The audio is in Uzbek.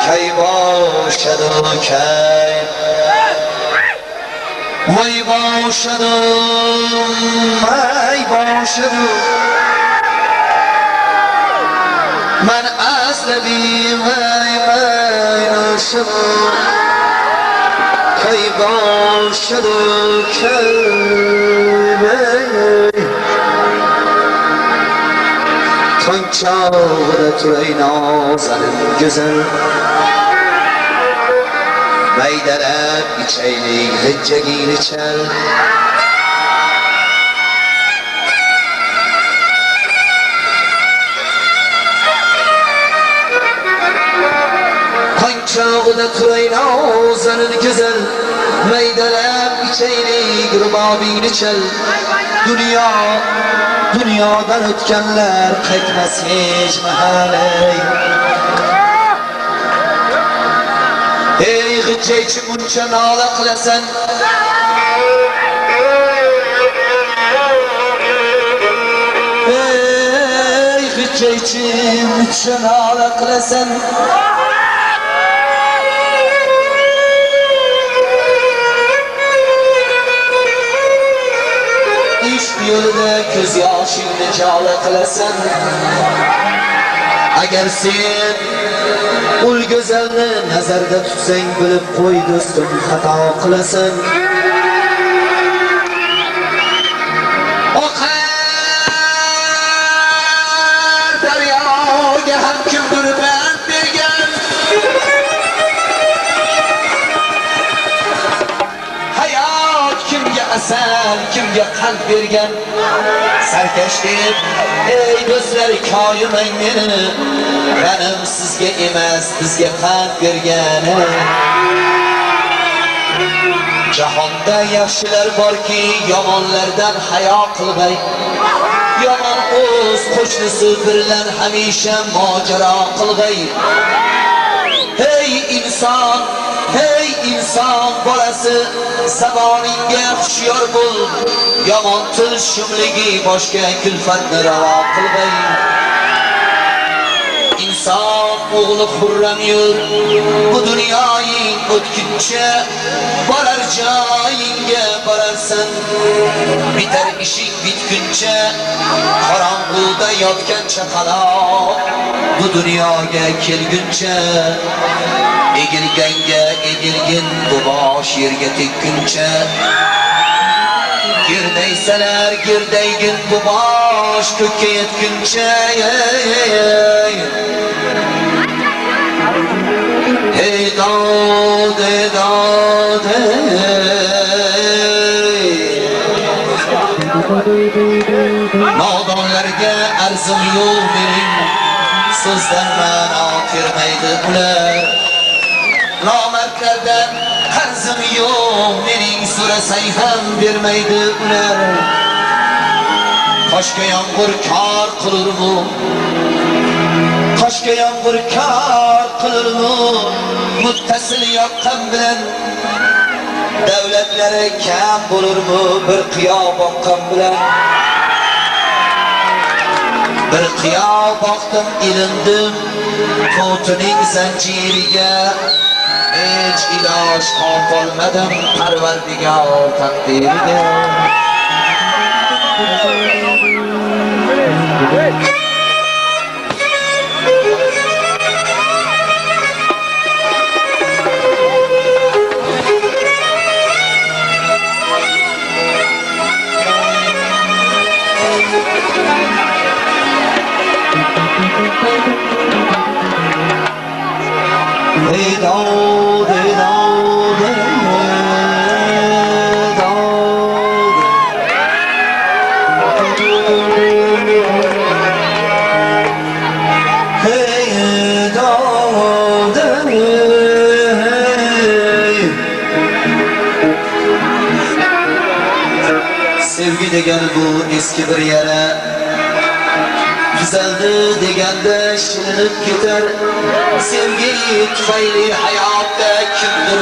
کی باشد و کی وی باشد و می باشد من اصل بی می نشد کی باشد و کی تن çağırır ey nazanın güzel Meydelep içeylik hıccegin içel Tın çağırır ey nazanın güzel Meydelep içeylik rubabin içel Dünyadan ötkenler qaytmas hech mahal ey g'ijjaychi muncha nola qilasan ey g'ijjaychi muncha nola qilasan yo'lida ko'z yoshingni jola qilasan agar sen ul go'zalni nazarda tutsang bilib qo'y do'stim xato qilasan oqar daryoga ham kimdir band bergan asal kimga qalb bergan sarkash deb ey do'stlar koyimang meni g'anim sizga emas bizga qalb bergan jahonda yaxshilar borki yomonlardan hayo qilmay yomon o'z qo'shnisi bilan hamisha mojaro qilmay hey inson bolasi zamoningga hushyor bo'l yomon til shumligi boshga kulfatni ravo qilmay inson o'g'li xurram yur bu dunyoying o'tguncha borar joyingga borarsan bitar ishing bitguncha qorong'uda yotgan chaqaloq bu dunyoga kelguncha egilganga egilgin bu bosh yerga tekkuncha girdaysalar girdaygin bu bosh ko'kka yetguncha hey dod nodonlarga arzim yo'q mening so'zdan ma'no termaydi ular nomardlardan qarzim yo'q mening so'rasang ham bermaydi ular qoshga yomg'ir kor qilurmi qoshga yomg'ir kor qilurmi muttasil yoqqan bilan davlatlari kam bo'lurmi bir qiyo boqqan bilan bir qiyo boqdim ilindim to'tining zanjiriga hech iloj topolmadim Parvardigor taqdiriga hey dod sevgi degan bu eski bir yara tuzaldi deganda shilinib ketar sevgi tufayli hayotda kimdir